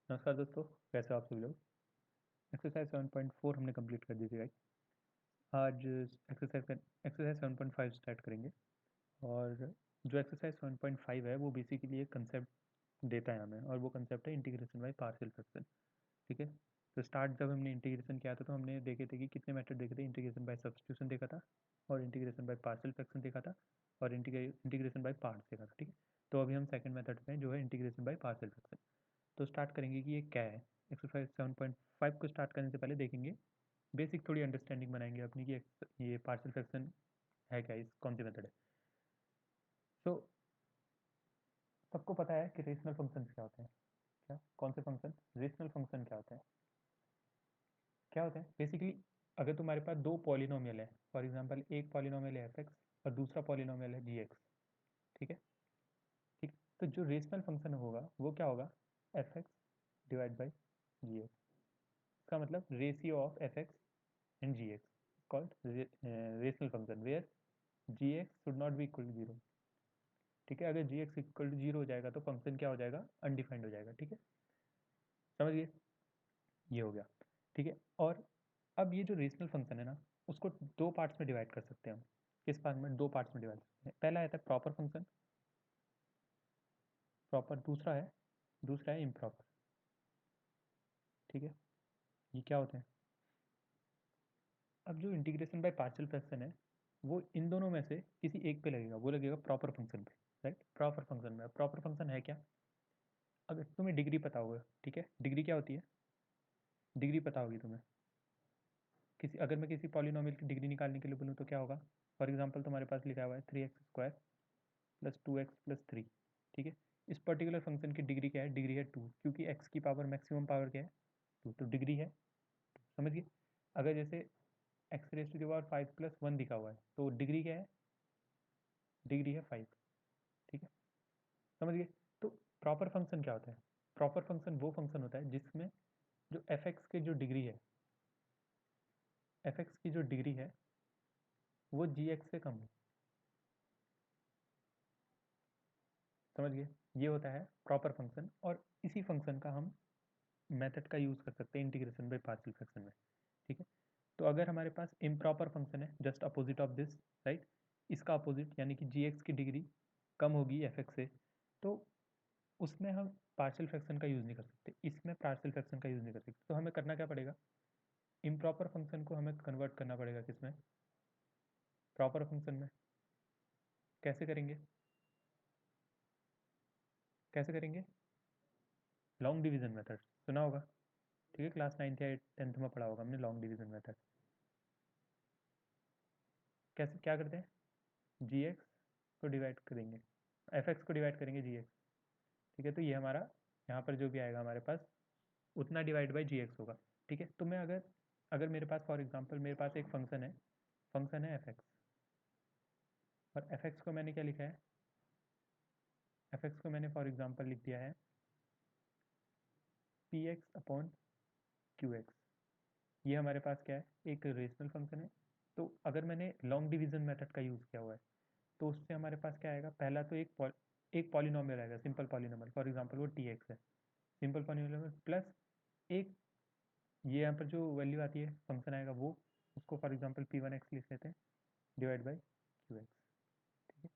नमस्कार दोस्तों, कैसे हो आप सभी लोग। एक्सरसाइज 7.4 हमने कंप्लीट कर दी थी गाइस। आज एक्सरसाइज 7.5 स्टार्ट करेंगे। और जो एक्सरसाइज 7.5 है वो बेसिकली एक कंसेप्ट देता है हमें, और वो कंसेप्ट है इंटीग्रेशन बाय पार्शियल फ्रैक्शन। ठीक है। तो स्टार्ट जब हमने इंटीग्रेशन किया था तो हमने देखे थे कि कितने मेथड देखे थे। इंटीग्रेशन बाय सब्स्टिट्यूशन देखा था, और इंटीग्रेशन बाय पार्शियल फ्रैक्शन देखा था, और इंटीग्रेशन बाय पार्ट्स देखा था। ठीक है। तो अभी हम सेकंड मेथड में जो है इंटीग्रेशन बाय पार्शियल फ्रैक्शन। तो स्टार्ट करेंगे कि ये क्या है। एक्सरसाइज 7.5 को स्टार्ट करने से पहले देखेंगे, बेसिक थोड़ी अंडरस्टैंडिंग बनाएंगे अपनी कि ये पार्शियल फ्रैक्शन है क्या, इस कौन सी मेथड है। सो सबको पता है कि रेशनल फंक्शन क्या होते हैं। क्या कौन से फंक्शन, रेशनल फंक्शन क्या होते हैं। क्या होते हैं बेसिकली, अगर तुम्हारे पास दो पॉलिनोमियल है, फॉर एग्जांपल एक पॉलिनोमियल है एफ एक्स और दूसरा पॉलिनोमियल है जी एक्स। ठीक है। ठीक। तो जो रेशनल फंक्शन होगा वो क्या होगा, F X divide by G X. इसका मतलब ratio of F X and gx called rational function where gx should not be equal to 0। ठीक है। अगर gx इक्वल टू 0 हो जाएगा तो फंक्शन क्या हो जाएगा, अनडिफाइंड हो जाएगा। ठीक है। समझ गए, ये हो गया। ठीक है। और अब ये जो रेशनल फंक्शन है ना, उसको दो पार्ट्स में डिवाइड कर सकते हैं हम। किस पार्ट में, दो पार्ट्स में डिवाइड कर सकते हैं। पहला आता है प्रॉपर फंक्शन, प्रॉपर। दूसरा है इम्प्रॉपर। ठीक है। ये क्या होते हैं। अब जो इंटीग्रेशन बाय पार्शियल फ्रैक्शन है वो इन दोनों में से किसी एक पे लगेगा, वो लगेगा प्रॉपर फंक्शन पे। राइट, प्रॉपर फंक्शन में। प्रॉपर फंक्शन है क्या, अगर तुम्हें डिग्री पता होगा। ठीक है, डिग्री क्या होती है, डिग्री पता होगी तुम्हें। किसी, अगर मैं किसी पॉलिनोमियल की डिग्री निकालने के लिए बोलूँ तो क्या होगा। फॉर एग्जांपल तुम्हारे पास लिखा हुआ है 3x² प्लस 2x प्लस 3। ठीक है। इस पर्टिकुलर फंक्शन की डिग्री क्या है, डिग्री है 2, क्योंकि x की पावर मैक्सिमम पावर क्या है, 2, तो डिग्री है 2। समझ गए। अगर जैसे एक्स रेस टू की पावर 5 प्लस 1 दिखा हुआ है तो डिग्री क्या है, डिग्री है 5। ठीक है। समझ गए। तो प्रॉपर फंक्शन क्या होता है, प्रॉपर फंक्शन वो फंक्शन होता है जिसमें जो एफ एक्स की जो डिग्री है, एफ एक्स की जो डिग्री है वो जी एक्स से कम है। समझ गए। ये होता है प्रॉपर फंक्शन, और इसी फंक्शन का हम मेथड का यूज़ कर सकते हैं इंटीग्रेशन बाय पार्शियल फ्रैक्शन में। ठीक है। तो अगर हमारे पास इम्प्रॉपर फंक्शन है, just opposite of this, right, इसका अपोजिट यानी कि जी एक्स की डिग्री कम होगी एफ एक्स से, तो उसमें हम पार्शियल फ्रैक्शन का यूज़ नहीं कर सकते, इसमें पार्शियल फ्रैक्शन का यूज़ नहीं कर सकते। तो हमें करना क्या पड़ेगा, इम्प्रॉपर फंक्शन को हमें कन्वर्ट करना पड़ेगा किसमें, प्रॉपर फंक्शन में। कैसे करेंगे, कैसे करेंगे, लॉन्ग डिवीजन मेथड सुना होगा। ठीक है, क्लास 9th या 10th में पढ़ा होगा हमने लॉन्ग डिवीजन मेथड। कैसे, क्या करते हैं, जी एक्स को डिवाइड करेंगे, एफ एक्स को डिवाइड करेंगे जी एक्स। ठीक है। तो ये हमारा यहाँ पर जो भी आएगा हमारे पास उतना डिवाइड बाई जी एक्स होगा। ठीक है। तो मैं अगर, अगर मेरे पास फॉर एग्जांपल मेरे पास एक फंक्शन है एफ एक्स, और एफ एक्स को मैंने क्या लिखा है, एफ एक्स को मैंने फॉर एग्जांपल लिख दिया है P x upon Q x. ये हमारे पास क्या है, एक रेशनल फंक्शन है। तो अगर मैंने लॉन्ग डिवीजन मेथड का यूज़ किया हुआ है तो उससे हमारे पास क्या आएगा, पहला तो एक पॉलिनोमियल आएगा, सिंपल पॉलिनोमियल, फॉर एग्जांपल वो टी एक्स है, सिंपल पॉलिनोमियल प्लस एक, ये यहाँ पर जो वैल्यू आती है फंक्शन आएगा वो, उसको for example P one x लिख लेते हैं डिवाइड बाई क्यू एक्स। ठीक है।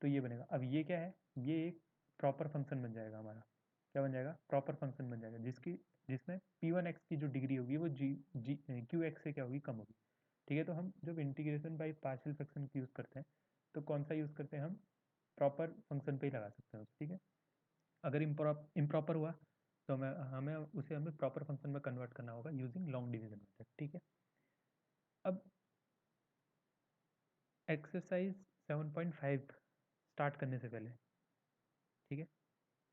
तो ये बनेगा। अब ये क्या है, ये एक प्रॉपर फंक्शन बन जाएगा हमारा। क्या बन जाएगा, प्रॉपर फंक्शन बन जाएगा जिसकी, जिसमें पी वन एक्स की जो डिग्री होगी वो जी जी क्यू एक्स से क्या होगी, कम होगी। ठीक है। तो हम जब integration by partial fraction use करते हैं तो कौन सा यूज़ करते हैं हम, प्रॉपर फंक्शन पे ही लगा सकते हैं उसे। ठीक है। अगर इम्प्रॉपर हुआ तो हमें प्रॉपर फंक्शन में कन्वर्ट करना होगा यूजिंग लॉन्ग डिवीजन मेथड। ठीक है। अब एक्सरसाइज 7.5 स्टार्ट करने से पहले, ठीक है,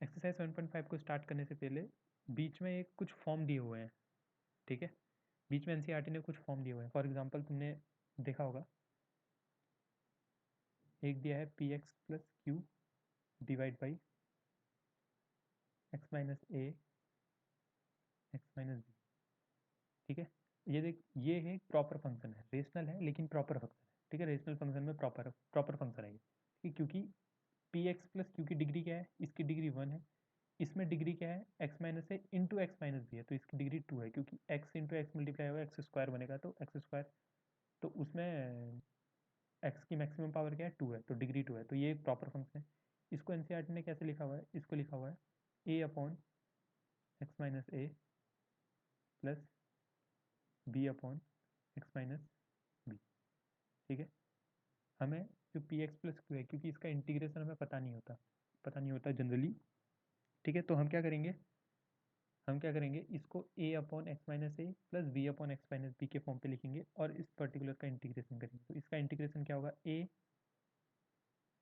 एक्सरसाइज 7.5 को स्टार्ट करने से पहले बीच में एक कुछ फॉर्म दिए हुए हैं। ठीक है। बीच में एनसीईआरटी ने कुछ फॉर्म दिए हुए हैं। फॉर एग्जांपल तुमने देखा होगा, एक दिया है P x plus Q divide by x minus A x minus B. ठीक है। ये देख, ये है प्रॉपर फंक्शन है, रेशनल है लेकिन प्रॉपर फंक्शन है। ठीक है। रेशनल फंक्शन में प्रॉपर प्रॉपर फंक्शन है ये। ठीक है, क्योंकि पी एक्स प्लस क्यू की डिग्री क्या है, इसकी डिग्री 1 है, इसमें डिग्री क्या है, x minus a into x minus b है, तो इसकी डिग्री 2 है, क्योंकि एक्स इंटू एक्स मल्टीप्लाई होगा एक्स स्क्वायर बनेगा, तो एक्स स्क्वायर, तो उसमें एक्स की मैक्सिमम पावर क्या है, 2 है, तो डिग्री 2 है, तो ये एक प्रॉपर फंक्शन है। इसको एनसीईआरटी ने कैसे लिखा हुआ है, इसको लिखा हुआ है a upon x minus a plus b upon x minus B. ठीक है, हमें जो पी एक्स प्लस क्यू है, क्योंकि इसका इंटीग्रेशन हमें पता नहीं होता जनरली। ठीक है, तो हम क्या करेंगे, इसको a upon x minus a plus b upon x minus b के फॉर्म पे लिखेंगे और इस पर्टिकुलर का इंटीग्रेशन करेंगे। तो इसका इंटीग्रेशन क्या होगा, a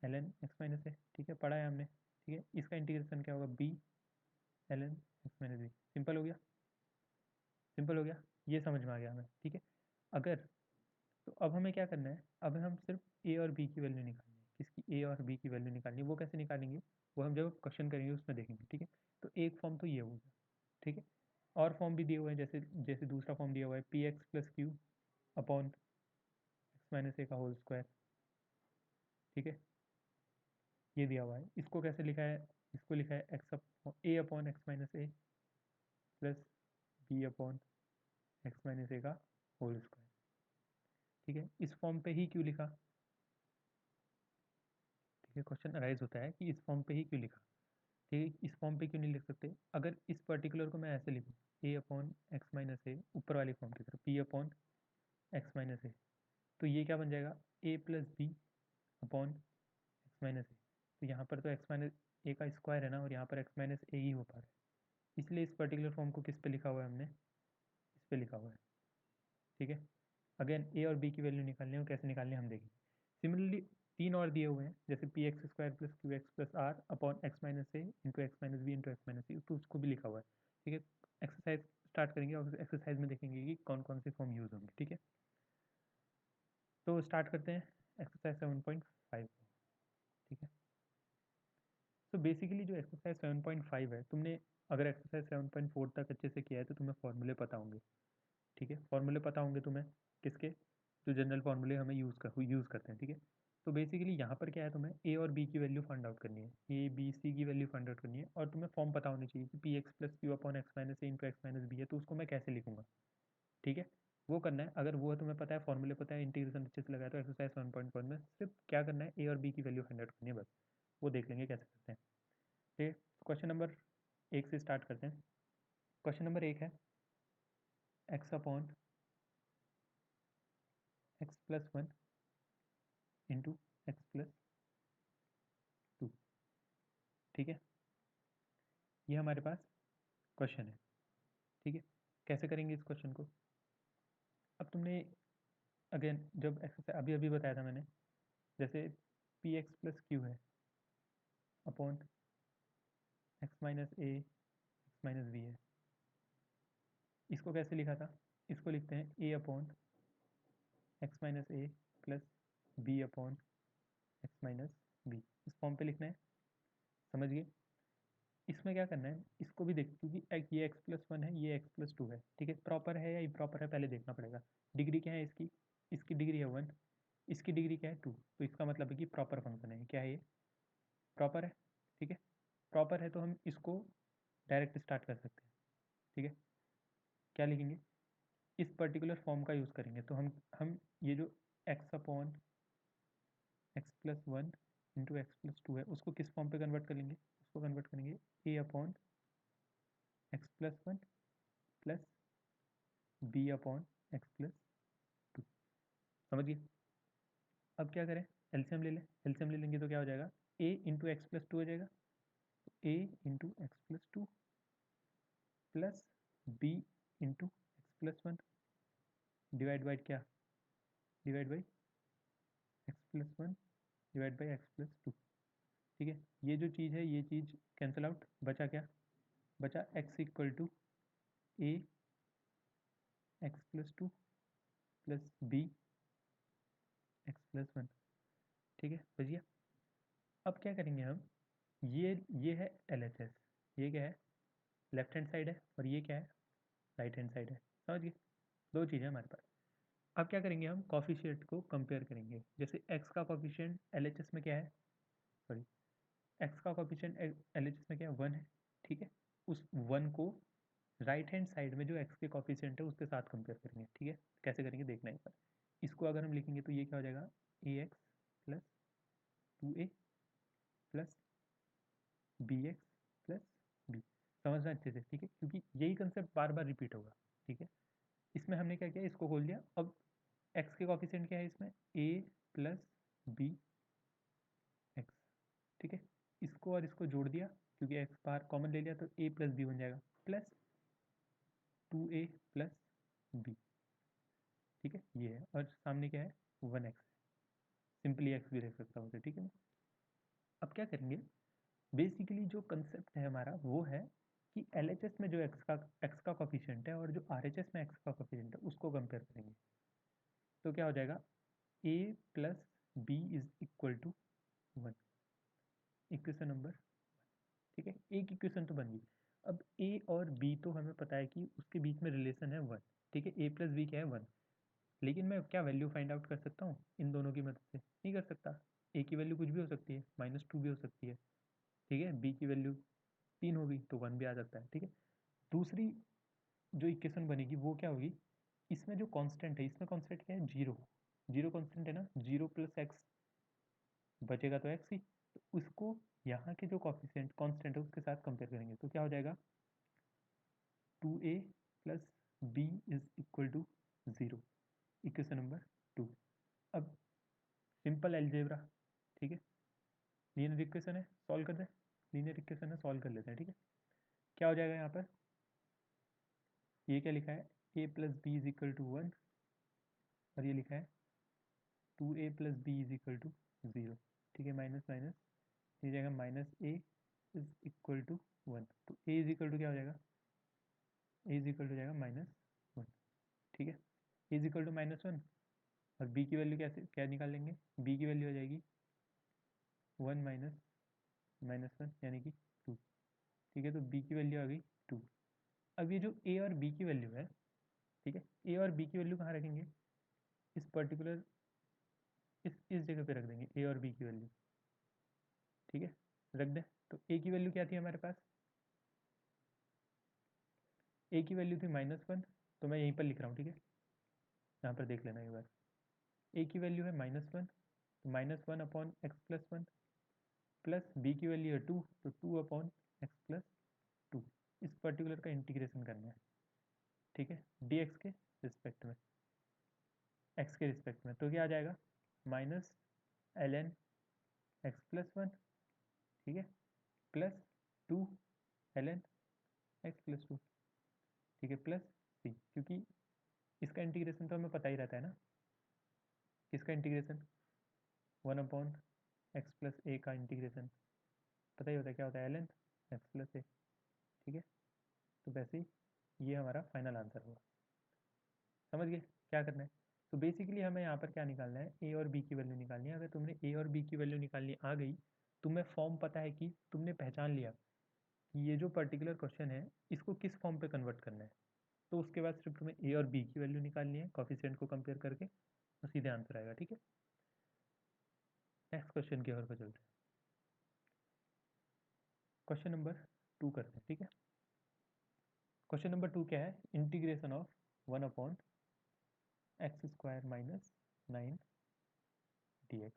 l N x minus a, ठीक है, पढ़ा है हमने। ठीक है, इसका इंटीग्रेशन क्या होगा, B L N x minus B. Simple हो गया, सिंपल हो गया, ये समझ में आ गया हमें। ठीक है, अगर, तो अब हमें क्या करना है, अब हम सिर्फ ए और बी की वैल्यू निकालनी है। किसकी, ए और बी की वैल्यू निकालनी है, वो कैसे निकालेंगे, वो हम जब क्वेश्चन करेंगे उसमें देखेंगे। ठीक है, तो एक फॉर्म तो ये हो गया। ठीक है, और फॉर्म भी दिए हुए हैं, जैसे जैसे दूसरा फॉर्म दिया हुआ है P x plus q upon x minus a का होल स्क्वायर। ठीक है, ये दिया हुआ है, इसको कैसे लिखा है, इसको लिखा है x a upon x minus a plus b upon x minus a का होल स्क्वायर। ठीक है, इस फॉर्म पे ही क्यों लिखा, ठीक है, क्वेश्चन अराइज होता है कि इस फॉर्म पे ही क्यों लिखा। ठीक है, इस फॉर्म पे क्यों नहीं लिख सकते, अगर इस पर्टिकुलर को मैं ऐसे लिखूँ, a upon x minus a ऊपर वाली फॉर्म की तरफ, p upon x minus a, तो ये क्या बन जाएगा, a plus b upon x minus a. तो यहाँ पर तो एक्स माइनस ए का स्क्वायर है ना, और यहाँ पर एक्स माइनस ए ही हो पा रहा है, इसलिए इस पर्टिकुलर फॉर्म को किस पे लिखा हुआ है हमने, इस पे लिखा हुआ है। ठीक है, अगेन ए और बी की वैल्यू निकालनी है, और कैसे निकालनी है हम देखेंगे। सिमिलरली तीन और दिए हुए हैं, जैसे p x square plus q x plus r upon x minus a into x minus b into x minus c, तो उसको भी लिखा हुआ है। ठीक है, एक्सरसाइज स्टार्ट करेंगे और एक्सरसाइज में देखेंगे कि कौन कौन से फॉर्म यूज़ होंगे। ठीक है, तो स्टार्ट करते हैं एक्सरसाइज 7.5 को। ठीक है, तो बेसिकली जो एक्सरसाइज 7.5 है, तुमने अगर एक्सरसाइज 7.4 तक अच्छे से किया है तो तुम्हें फॉर्मूले पता होंगे। ठीक है, फॉर्मूले पता होंगे तुम्हें, किसके, जो जनरल फॉर्मूले हमें यूज़ करते हैं। ठीक है, तो बेसिकली यहाँ पर क्या है, तुम्हें ए और बी की वैल्यू फाइंड आउट करनी है, ए बी सी की वैल्यू फाइंड आउट करनी है, और तुम्हें फॉर्म पता होनी चाहिए कि p x plus q upon x minus a into x minus b है, तो उसको मैं कैसे लिखूंगा। ठीक है, वो करना है, अगर वो तुम्हें पता है, फॉर्मूले पता है, इंटीग्रेशन अच्छे से लगाया, तो एक्सरसाइज 1.1 में सिर्फ क्या करना है, ए और बी की वैल्यू फाइंड आउट करनी है बस, वो देख लेंगे कैसे करते हैं। ठीक है, क्वेश्चन नंबर 1 से स्टार्ट करते हैं। क्वेश्चन नंबर 1 है x upon x plus one into x plus 2। ठीक है, ये हमारे पास क्वेश्चन है। ठीक है, कैसे करेंगे इस क्वेश्चन को, अब तुमने अगेन जब एक्सरसाइज अभी अभी बताया था मैंने, जैसे पी एक्स प्लस क्यू है अपॉन एक्स माइनस ए एक्स माइनस बी है, इसको कैसे लिखा था, इसको लिखते हैं a upon x minus a plus b upon x minus b, इस फॉर्म पे लिखना है। समझ गए, इसमें क्या करना है, इसको भी देख, क्योंकि ये एक्स प्लस वन है, ये एक्स प्लस टू है। ठीक है, प्रॉपर है या इम्प्रॉपर है पहले देखना पड़ेगा। डिग्री क्या है इसकी, इसकी डिग्री है वन, इसकी डिग्री क्या है टू, तो इसका मतलब है कि प्रॉपर फंक्शन है। क्या है ये, प्रॉपर है। ठीक है, प्रॉपर है, तो हम इसको डायरेक्ट स्टार्ट कर सकते हैं। ठीक है, क्या लिखेंगे, इस पर्टिकुलर फॉर्म का यूज़ करेंगे, तो हम ये जो x upon x plus one into x plus to है, उसको किस फॉर्म पे कन्वर्ट करेंगे, उसको कन्वर्ट करेंगे a upon x plus one plus b upon x plus two. समझिए, अब क्या करें, एलसीएम ले लें, एलसीएम ले लेंगे तो क्या हो जाएगा, a into x plus two हो जाएगा, तो a into x plus two plus b into x plus one divide by क्या, divide by x plus one divide by x plus two. ठीक है, ये जो चीज़ है ये चीज़ कैंसिल आउट, बचा क्या, बचा X equal to A x plus two plus B x plus one. ठीक है, बचिए, अब क्या करेंगे हम, ये है एल एच एस, ये क्या है, लेफ्ट हैंड साइड है, और ये क्या है, राइट हैंड साइड है। समझ गए, दो चीज़ें हमारे पास। अब क्या करेंगे, हम कॉफिशिएंट को कंपेयर करेंगे, जैसे एक्स का कॉफिशिएंट एल एच एस में क्या है, सॉरी, एक्स का कॉफिशिएंट एल एच एस में क्या है, वन है। ठीक है, उस 1 को राइट हैंड साइड में जो x के कॉफिशिएंट है उसके साथ कंपेयर करेंगे। ठीक है, कैसे करेंगे देखना एक बार। इसको अगर हम लिखेंगे तो ये क्या हो जाएगा, ax plus 2a plus bx plus b। समझना अच्छे से, ठीक है, क्योंकि यही कंसेप्ट बार बार रिपीट होगा। ठीक है, इसमें हमने क्या किया, इसको खोल दिया। अब x के कॉफिशिएंट क्या है इसमें, a प्लस बी एक्स। ठीक है, इसको और इसको जोड़ दिया, क्योंकि x बाहर कॉमन ले लिया तो a प्लस बी बन जाएगा, प्लस 2a प्लस बी। ठीक है, ये है, और सामने क्या है 1x, सिंपली x भी रख सकता हूँ उसे। ठीक है, अब क्या करेंगे, बेसिकली जो कंसेप्ट है हमारा वो है कि LHS में जो x का कॉफिशिएंट है और जो RHS में x का कॉफिशिएंट है उसको कंपेयर करेंगे। तो क्या हो जाएगा, a plus B is equal to 1, equation number. ठीक है, एक इक्वेशन तो बन गई। अब a और b तो हमें पता है कि उसके बीच में रिलेशन है 1। ठीक है, a प्लस बी क्या है 1, लेकिन मैं क्या वैल्यू फाइंड आउट कर सकता हूँ इन दोनों की मदद से, नहीं कर सकता। a की वैल्यू कुछ भी हो सकती है, -2 भी हो सकती है। ठीक है, b की वैल्यू 3 होगी तो 1 भी आ सकता है। ठीक है, दूसरी जो इक्वेशन बनेगी वो क्या होगी, इसमें जो कांस्टेंट है, इसमें कांस्टेंट क्या है, जीरो। जीरो कांस्टेंट है ना, जीरो प्लस एक्स बचेगा तो एक्स ही, तो उसको यहाँ के जो कॉफिशिएंट कांस्टेंट है उसके साथ कंपेयर करेंगे। तो क्या हो जाएगा, 2a plus B is equal to 0, equation number 2। अब सिंपल एल्जेब्रा, ठीक है, लीनियर इक्वेशन है, सॉल्व कर दें। लीनियर इक्वेशन है, सॉल्व कर लेते हैं। ठीक है, क्या हो जाएगा यहाँ पर, ये क्या लिखा है, a plus B is equal to 1, और ये लिखा है 2a plus B is equal to 0। ठीक है, माइनस माइनस ये जाएगा, minus a is equal to 1, तो a इज इक्वल टू क्या हो जाएगा, a इज इक्वल टू जाएगा -1। ठीक है, a इज इक्वल टू -1, और b की वैल्यू कैसे क्या निकाल लेंगे, b की वैल्यू हो जाएगी 1 माइनस -1 यानी कि 2। ठीक है, तो b की वैल्यू आ गई 2। अब ये जो a और b की वैल्यू है, ठीक है, a और b की वैल्यू कहाँ रखेंगे, इस पर्टिकुलर इस जगह पे रख देंगे a और b की वैल्यू। ठीक है, रख दें। तो a की वैल्यू क्या थी हमारे पास, a की वैल्यू थी -1, तो मैं यहीं पर लिख रहा हूँ। ठीक है, यहाँ पर देख लेना एक बार, a की वैल्यू है -1, तो -1 upon x plus 1, plus b की वैल्यू है 2, तो 2 अपॉन एक्स प्लस 2। इस पर्टिकुलर का इंटीग्रेशन करना है। ठीक है, dx के रिस्पेक्ट में, x के रिस्पेक्ट में, तो क्या आ जाएगा, -ln एक्स प्लस 1। ठीक है, प्लस 2 ln एक्स प्लस 2। ठीक है, प्लस c, क्योंकि इसका इंटीग्रेशन तो हमें पता ही रहता है ना, किसका इंटीग्रेशन, 1 अपॉन एक्स प्लस ए का इंटीग्रेशन पता ही होता है, क्या होता है, ln एक्स प्लस ए। ठीक है, तो वैसे ही ये हमारा फाइनल आंसर होगा। समझ गए क्या करना है। तो बेसिकली हमें यहाँ पर क्या निकालना है, ए और बी की वैल्यू निकालनी है। अगर तुमने ए और बी की वैल्यू निकालनी आ गई, तुम्हें फॉर्म पता है कि तुमने पहचान लिया कि ये जो पर्टिकुलर क्वेश्चन है इसको किस फॉर्म पे कन्वर्ट करना है, तो उसके बाद सिर्फ तुम्हें ए और बी की वैल्यू निकालनी है, कॉफिशिएंट को कंपेयर करके, तो सीधे आंसर आएगा। ठीक है, नेक्स्ट क्वेश्चन की ओर पर चलते हैं। क्वेश्चन नंबर 2 करते हैं। ठीक है, क्वेश्चन नंबर 2 क्या है, integration of 1 upon x square minus 9 dx।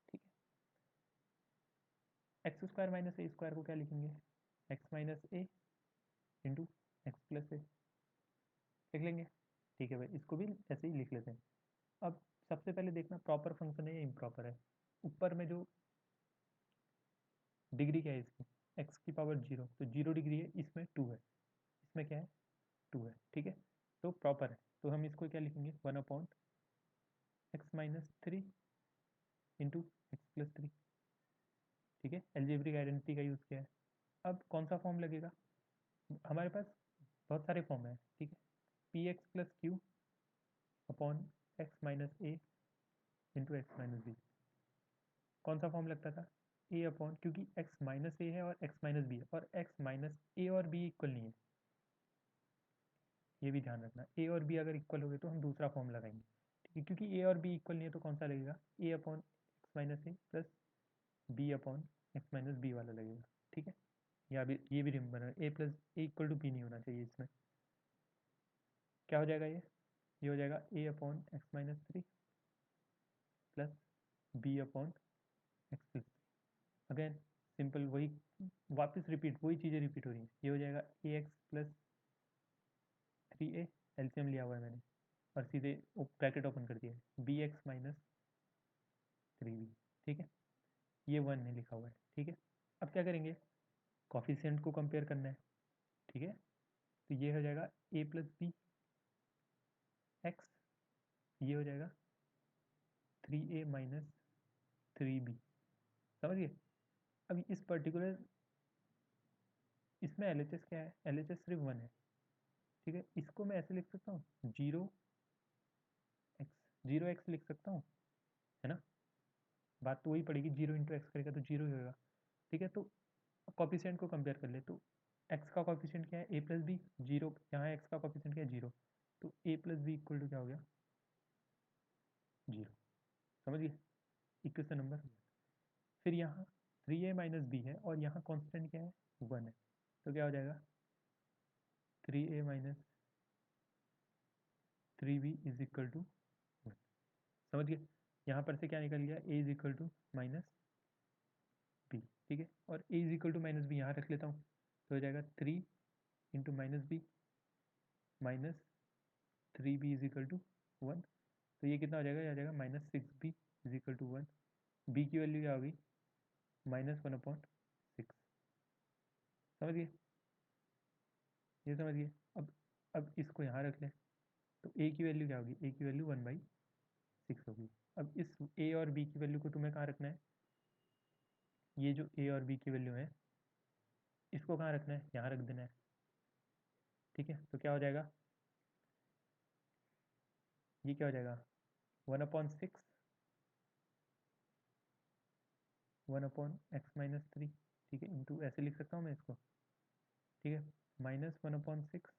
ठीक है, एक्स स्क्वायर माइनस ए स्क्वायर को क्या लिखेंगे, x minus a into x plus ए लिख लेंगे। ठीक है भाई, इसको भी ऐसे ही लिख लेते हैं। अब सबसे पहले देखना प्रॉपर फंक्शन है या इम्प्रॉपर है। ऊपर में जो डिग्री क्या है इसकी, एक्स की पावर 0, तो 0 डिग्री है, इसमें 2 है, इसमें क्या है 2 है। ठीक है, तो प्रॉपर है, तो हम इसको क्या लिखेंगे, 1 upon x minus 3 into x plus 3। ठीक है, एल्जेब्रिक आइडेंटिटी का यूज़ किया है। अब कौन सा फॉर्म लगेगा, हमारे पास बहुत सारे फॉर्म है। ठीक है, P x plus q upon x minus a into x minus b. कौन सा फॉर्म लगता था, ए अपॉन, क्योंकि एक्स माइनस ए है और एक्स माइनस बी है, और एक्स माइनस ए और बी इक्वल नहीं है, ये भी ध्यान रखना। ए और बी अगर इक्वल हो गए तो हम दूसरा फॉर्म लगाएंगे। ठीक है, क्योंकि ए और बी इक्वल नहीं है तो कौन सा लगेगा, a upon x minus a plus b upon x minus b वाला लगेगा। ठीक है, या भी ये भी रिमेंबर है, a plus a equal to b नहीं होना चाहिए इसमें। क्या हो जाएगा ये हो जाएगा a upon x minus three plus b upon x plus three. Again simple वही, वापस रिपीट वही चीज़ें रिपीट हो रही हैं। ये हो जाएगा a x plus three A, LCM लिया हुआ है मैंने और सीधे ब्रैकेट ओपन कर दिया है, B x minus three B. ठीक है, ये वन है लिखा हुआ है। ठीक है, अब क्या करेंगे, कॉफिशिएंट को कंपेयर करना है। ठीक है, तो ये हो जाएगा ए प्लस बी एक्स, ये हो जाएगा three a minus three B. समझ गए। अब इस पर्टिकुलर इसमें एल एच एस क्या है, एल एच एस सिर्फ वन है। ठीक है, इसको मैं ऐसे लिख सकता हूँ जीरो एक्स लिख सकता हूँ, है ना। बात तो वही पड़ेगी, जीरो इंटू एक्स करेगा तो जीरो ही होगा। ठीक है, तो कॉफिशिएंट को कंपेयर कर ले, तो एक्स का कॉफिशिएंट क्या है, ए प्लस बी, जीरो यहाँ एक्स का कॉफिशिएंट क्या है, जीरो। तो ए प्लस बी इक्वल टू क्या हो गया, जीरो। समझ गए, इक्वेशन नंबर। फिर यहाँ थ्री ए माइनस बी है और यहाँ कॉन्स्टेंट क्या है, वन है। तो क्या हो जाएगा, three a minus three b is equal to one. समझ गए, यहाँ पर से क्या निकल गया, a is equal to minus B. ठीक है, और a is equal to minus b यहाँ रख लेता हूँ, तो हो जाएगा three into minus b minus three b is equal to one. तो ये कितना हो जाएगा, ये आ जाएगा minus six b is equal to one. B की वैल्यू क्या होगी, माइनस वन अपॉइंट सिक्स। समझ गए, ये समझ गए। अब इसको यहाँ रख लें, तो ए की वैल्यू क्या होगी, ए की वैल्यू वन बाई सिक्स होगी। अब इस ए और बी की वैल्यू को तुम्हें कहाँ रखना है, ये जो ए और बी की वैल्यू है इसको कहाँ रखना है, यहाँ रख देना है। ठीक है, तो क्या हो जाएगा, ये क्या हो जाएगा, one upon six, one upon x minus three. ठीक है, इंटू ऐसे लिख सकता हूँ मैं इसको। ठीक है, minus one upon six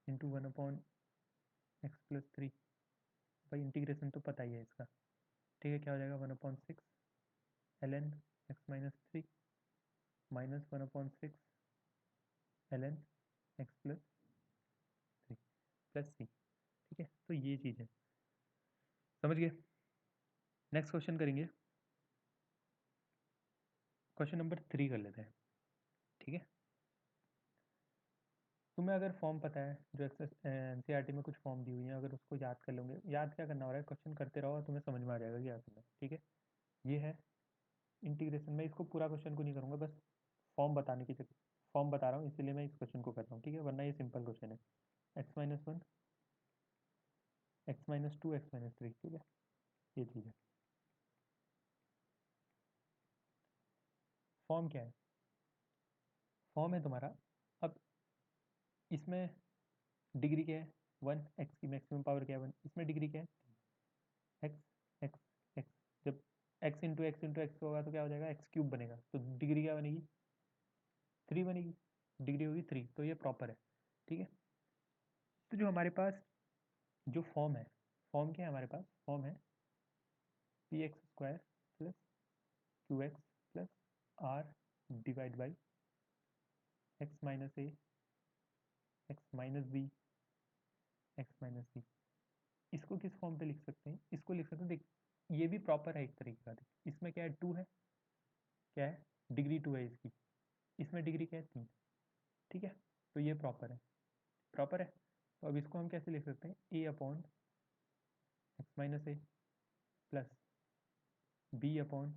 into one upon x plus three. भाई इंटीग्रेशन तो पता ही है इसका। ठीक है, क्या हो जाएगा, one upon six l N x minus three minus one upon six l N x plus three plus c. ठीक है, तो ये चीज़ है, समझ गए। नेक्स्ट क्वेश्चन करेंगे, क्वेश्चन नंबर थ्री कर लेते हैं। ठीक है, तुम्हें अगर फॉर्म पता है जो एन सी आर टी में कुछ फॉर्म दी हुई है, अगर उसको याद कर लोगे, याद क्या करना हो रहा है, क्वेश्चन करते रहो और तुम्हें समझ में आ जाएगा क्या करना है। ठीक है, ये है इंटीग्रेशन। मैं इसको पूरा क्वेश्चन को नहीं करूँगा, बस फॉर्म बताने की जगह फॉर्म बता रहा हूँ, इसीलिए मैं इस क्वेश्चन को कर रहा हूँ। ठीक है, वरना ये सिंपल क्वेश्चन है, x minus one x minus two x minus three. ठीक है, ये चीज़ है। फॉर्म क्या है, फॉर्म है तुम्हारा, अब इसमें डिग्री क्या है, वन, एक्स की मैक्सिमम पावर क्या है, वन, इसमें डिग्री क्या है, एक्स एक्स एक्स। जब x into x into x होगा तो क्या हो जाएगा, एक्स क्यूब बनेगा, तो डिग्री क्या बनेगी, थ्री बनेगी। डिग्री होगी थ्री, तो ये प्रॉपर है। ठीक है, तो जो हमारे पास जो फॉर्म है, फॉर्म क्या है हमारे पास, फॉर्म है P x square plus q x plus r divide by x minus A x minus b x minus c. इसको किस फॉर्म पे लिख सकते हैं, इसको लिख सकते हैं, देख ये भी प्रॉपर है एक तरीके का। देख इसमें क्या है, टू है, क्या है, डिग्री टू है इसकी, इसमें डिग्री क्या है, तीन। ठीक है, तो ये प्रॉपर है, प्रॉपर है। तो अब इसको हम कैसे लिख सकते हैं, a upon x minus a plus b upon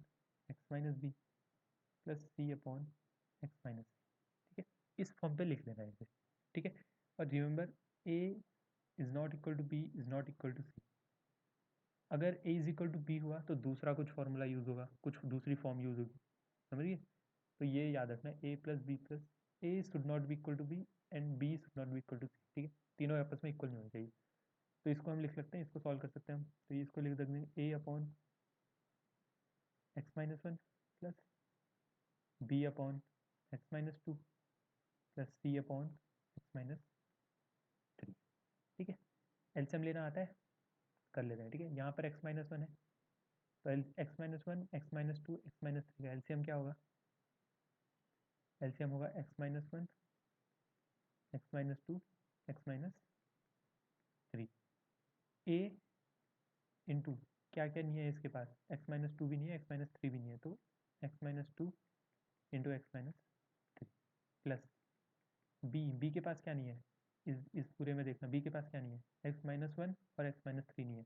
x minus b plus c upon x minus c. ठीक है, इस फॉर्म पे लिख देना है इसे। ठीक है, और remember a is not equal to b is not equal to c. अगर a is equal to b हुआ तो दूसरा कुछ फॉर्मूला यूज़ होगा, कुछ दूसरी फॉर्म यूज़ होगी। समझिए, तो ये याद रखना है, a plus b plus a should not be equal to b and b should not be equal to c. ठीक है, तीनों आपस में इक्वल नहीं होने चाहिए। तो इसको हम लिख सकते हैं, इसको सॉल्व कर सकते हैं हम। तो ये इसको लिख सकते हैं, a upon x minus one plus b upon x minus two plus c upon x minus three. ठीक है, एलसीएम लेना आता है, कर लेते हैं। ठीक है, यहाँ पर एक्स माइनस वन है, तो x minus one x minus two x minus three का एलसीएम क्या होगा, एलसीएम होगा x minus one, x minus two, x minus three. A into क्या क्या नहीं है इसके पास, एक्स माइनस टू भी नहीं है, एक्स माइनस थ्री भी नहीं है, तो x minus two into x minus three plus b के पास क्या नहीं है, इस पूरे में देखना बी के पास क्या नहीं है, एक्स माइनस वन और एक्स माइनस थ्री नहीं है,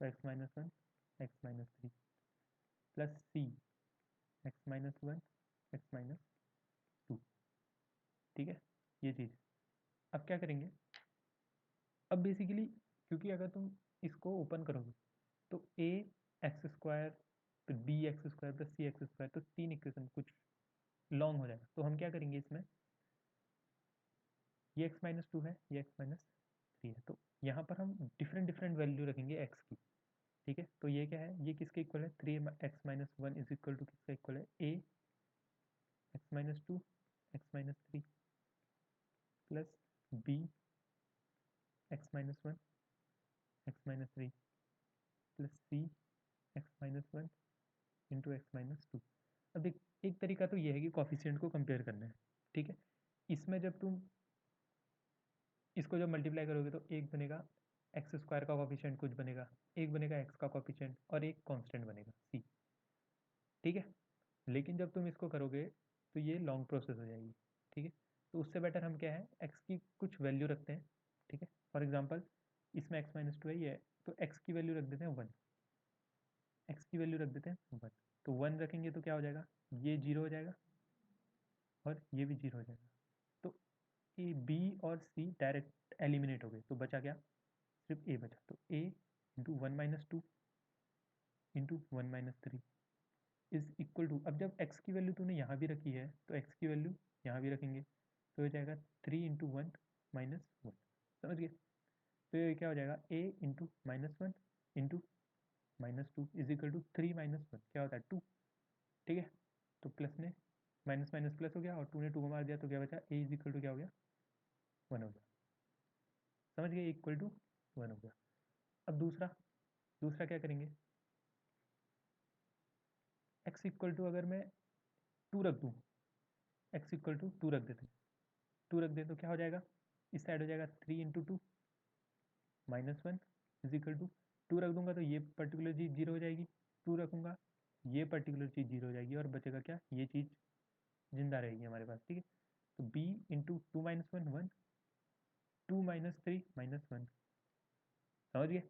तो x minus one x minus three plus c x minus one x minus two. ठीक है, ये चीज़। अब क्या करेंगे, अब बेसिकली क्योंकि अगर तुम इसको ओपन करोगे तो ए एक्स स्क्वायर तो B x square plus c x square, तो तीन इक्वेशन कुछ लॉन्ग हो जाएगा, तो हम क्या करेंगे इसमें, ये एक्स माइनस टू है, ये एक्स माइनस थ्री है, तो यहाँ पर हम डिफरेंट डिफरेंट वैल्यू रखेंगे एक्स की। ठीक है, तो ये क्या है, ये किसके इक्वल है, three x minus one is equal to किसका इक्वल है, a x minus two x minus three plus B x minus one x minus three plus c x minus one into x minus two. अब देख, एक तरीका तो ये है कि कॉफिशिएंट को कंपेयर करना है। ठीक है, इसमें जब तुम इसको जब मल्टीप्लाई करोगे तो एक बनेगा एक्स स्क्वायर का कॉफिशिएंट कुछ बनेगा, एक बनेगा एक्स का कॉफिशिएंट और एक कांस्टेंट बनेगा सी। ठीक है, लेकिन जब तुम इसको करोगे तो ये लॉन्ग प्रोसेस हो जाएगी। ठीक है, तो उससे बेटर हम क्या है, एक्स की कुछ वैल्यू रखते हैं। ठीक है, फॉर एग्जांपल इसमें एक्स माइनस टू है ये है, तो एक्स की वैल्यू रख देते हैं वन, एक्स की वैल्यू रख देते हैं वन, तो वन रखेंगे तो क्या हो जाएगा, ये जीरो हो जाएगा और ये भी जीरो हो जाएगा, तो ए बी और सी डायरेक्ट एलिमिनेट हो गए, तो बचा क्या, सिर्फ ए बचा, तो a into one minus two into one minus three is equal to, अब जब x की वैल्यू तूने यहाँ भी रखी है तो x की वैल्यू यहाँ भी रखेंगे, तो हो जाएगा three into one minus one. समझ गए, तो ये क्या हो जाएगा, a into minus one into minus two is equal to three minus one क्या होता है टू। ठीक है, तो प्लस में माइनस माइनस प्लस हो गया और टू ने टू को मार दिया, तो क्या बचा, a इज इक्वल टू क्या हो गया, वन हो गया। समझ गए, इक्वल टू वन हो गया। अब दूसरा, दूसरा क्या करेंगे, x इक्वल टू अगर मैं टू रख दूँ, x इक्वल टू टू रख देते हैं, टू रख दें तो क्या हो जाएगा, इस साइड हो जाएगा three into two minus one is equal to, two रख दूंगा तो ये पर्टिकुलर चीज़ जीरो हो जाएगी, टू रखूंगा ये पर्टिकुलर चीज़ जीरो हो जाएगी और बचेगा क्या, ये चीज़ जिंदा रहेगी हमारे पास। ठीक है, तो b into two minus one one, two minus three minus one. समझ गए,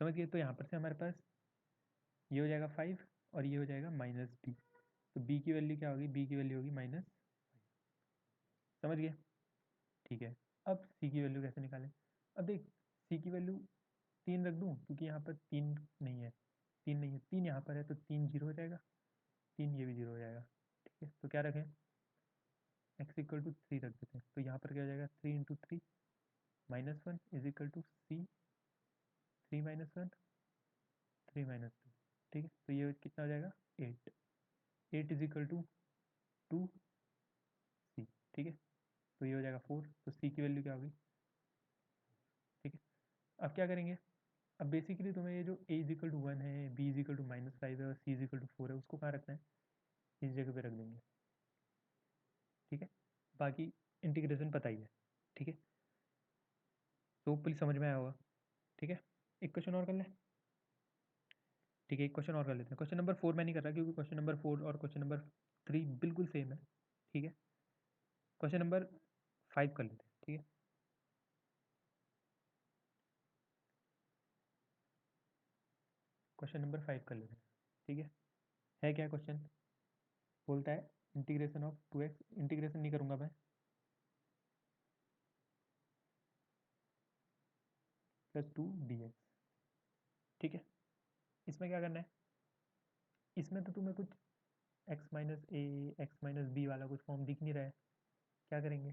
समझ गए, तो यहाँ पर से हमारे पास ये हो जाएगा फाइव और ये हो जाएगा माइनस बी, तो b की वैल्यू क्या होगी, b की वैल्यू होगी माइनस। समझ गए, ठीक है। अब c की वैल्यू कैसे निकालें, अब देख c की वैल्यू तीन रख दूँ क्योंकि यहाँ पर तीन नहीं है, तीन नहीं है, तीन यहाँ पर है, तो तीन जीरो हो जाएगा, तीन ये भी जीरो हो जाएगा। ठीक है, तो क्या रखें, एक्स इक्वल टू थ्री रख देते हैं, तो यहाँ पर क्या हो जाएगा, three into three minus one is equal to c three minus one three minus two. ठीक है, तो ये कितना हो जाएगा, eight, eight is equal to two c. ठीक है, तो ये हो जाएगा फोर, तो सी की वैल्यू क्या होगी। ठीक है, अब क्या करेंगे, अब बेसिकली तुम्हें ये जो a is equal to one है, b is equal to minus five है और c is equal to four है, उसको कहाँ रखना है, इस जगह पे रख देंगे। ठीक है, बाकी इंटीग्रेशन पता ही है। ठीक है, तो होपफुली समझ में आया होगा। ठीक है, एक क्वेश्चन और कर लें। ठीक है, एक क्वेश्चन और कर लेते हैं, क्वेश्चन नंबर फोर मैं नहीं कर रहा क्योंकि क्वेश्चन नंबर फोर और क्वेश्चन नंबर थ्री बिल्कुल सेम है। ठीक है, क्वेश्चन नंबर फाइव कर लेते हैं। ठीक है, क्वेश्चन नंबर फाइव कर लेते हैं। ठीक है क्या क्वेश्चन, बोलता है integration of two x, integration नहीं करूँगा मैं, प्लस टू डी एक्स। ठीक है, इसमें क्या करना है, इसमें तो तुम्हें कुछ एक्स माइनस ए एक्स माइनस बी वाला कुछ फॉर्म दिख नहीं रहा है, क्या करेंगे,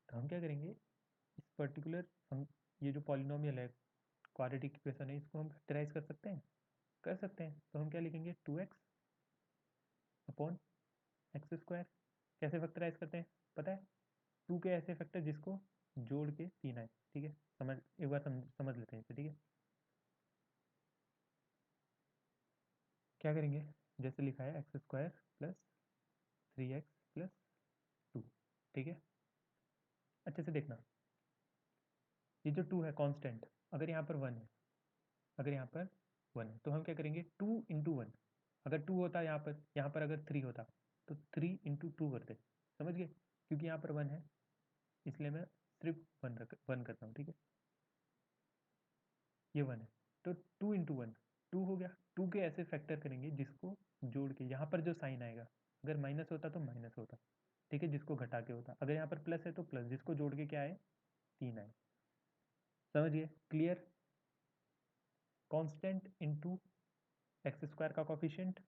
तो हम क्या करेंगे, इस पर्टिकुलर हम ये जो पॉलिनोमियल है क्वाड्रेटिक इक्वेशन है, इसको हम फैक्टराइज कर सकते हैं, कर सकते हैं, तो हम क्या लिखेंगे, two x upon x square. कैसे फैक्टराइज करते हैं पता है, टू के ऐसे फैक्टर जिसको जोड़ के तीन आए। ठीक है, समझ एक बार समझ लेते हैं इसे। ठीक है, क्या करेंगे, जैसे लिखा है x square plus 3x plus 2। ठीक है, अच्छे से देखना, ये जो 2 है कांस्टेंट, अगर यहाँ पर 1 है, अगर यहाँ पर 1 है तो हम क्या करेंगे 2 इंटू 1। अगर 2 होता यहाँ पर अगर 3 होता तो 3 इंटू 2 करते, समझ गए, क्योंकि यहाँ पर 1 है इसलिए मैं सिर्फ 1 करता हूँ। ठीक है, ये 1 है तो 2 इंटू 1 2 हो गया। 2 के ऐसे फैक्टर करेंगे जिसको जोड़ के यहाँ पर जो साइन आएगा, अगर माइनस होता तो माइनस होता, ठीक है, जिसको घटा के होता, अगर यहाँ पर प्लस है तो प्लस, जिसको जोड़ के क्या आए 3 आए। समझिए, clear. Constant into x square का कॉफिशिएंट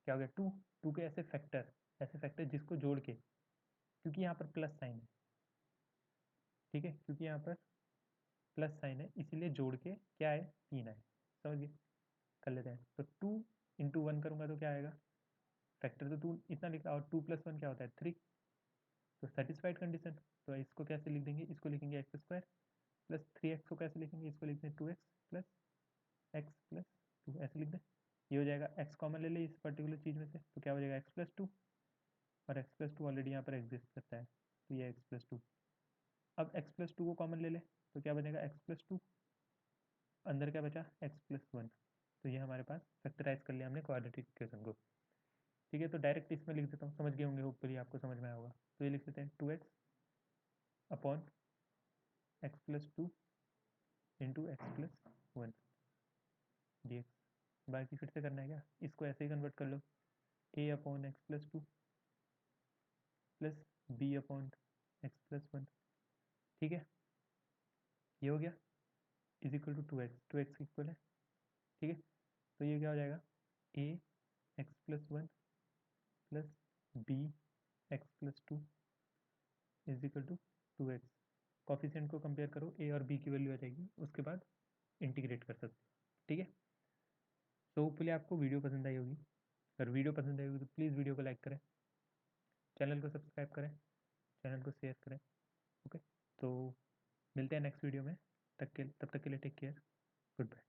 क्या हो गया 2। 2 के ऐसे फैक्टर जिसको जोड़ के, क्योंकि यहाँ पर प्लस साइन है, ठीक है, क्योंकि यहाँ पर प्लस साइन है इसीलिए जोड़ के क्या है 3 आए। समझिए, कर लेते हैं। तो 2 इंटू 1 करूँगा तो क्या आएगा, फैक्टर तो 2 इतना लिखा, और 2 प्लस 1 क्या होता है 3। तो सेटिस्फाइड कंडीशन। तो इसको कैसे लिख देंगे, इसको लिखेंगे एक्स स्क्वायर प्लस 3x को कैसे लिखेंगे, इसको लिखते हैं 2x प्लस एक्स प्लस 2, ऐसे लिख दें। ये हो जाएगा, एक्स कॉमन ले ले इस पर्टिकुलर चीज़ में से तो क्या हो जाएगा एक्स प्लस 2, और एक्स प्लस 2 ऑलरेडी यहाँ पर एग्जिस्ट करता है तो ये एक्स प्लस 2। अब एक्स प्लस 2 को कॉमन ले ले तो क्या बनेगा एक्स प्लस 2, अंदर क्या बचा एक्स प्लस 1। तो ये हमारे पास फैक्टराइज कर लिया हमने क्वाड्रेटिक इक्वेशन को। ठीक है, तो डायरेक्ट इसमें लिख देता हूँ, समझ गए होंगे होपफुली, आपको समझ में आया होगा। तो ये लिख देते हैं 2x upon x plus 2 into x plus 1 D x. बाकी फिर से करना है क्या, इसको ऐसे ही कन्वर्ट कर लो, a upon x plus 2 plus b upon x plus 1। ठीक है, ये हो गया, is equal to 2x equal है। ठीक है, तो ये क्या हो जाएगा, a x plus 1 plus B x plus 2 is equal to 2x। Coefficient को कंपेयर करो, ए और बी की वैल्यू आ जाएगी, उसके बाद इंटीग्रेट कर सकते हो। ठीक है, तो होपफुली आपको वीडियो पसंद आई होगी। अगर वीडियो पसंद आई होगी तो प्लीज़ वीडियो को लाइक करें, चैनल को सब्सक्राइब करें, चैनल को शेयर करें। ओके, तो मिलते हैं नेक्स्ट वीडियो में, तब तक के लिए टेक केयर, गुड बाय।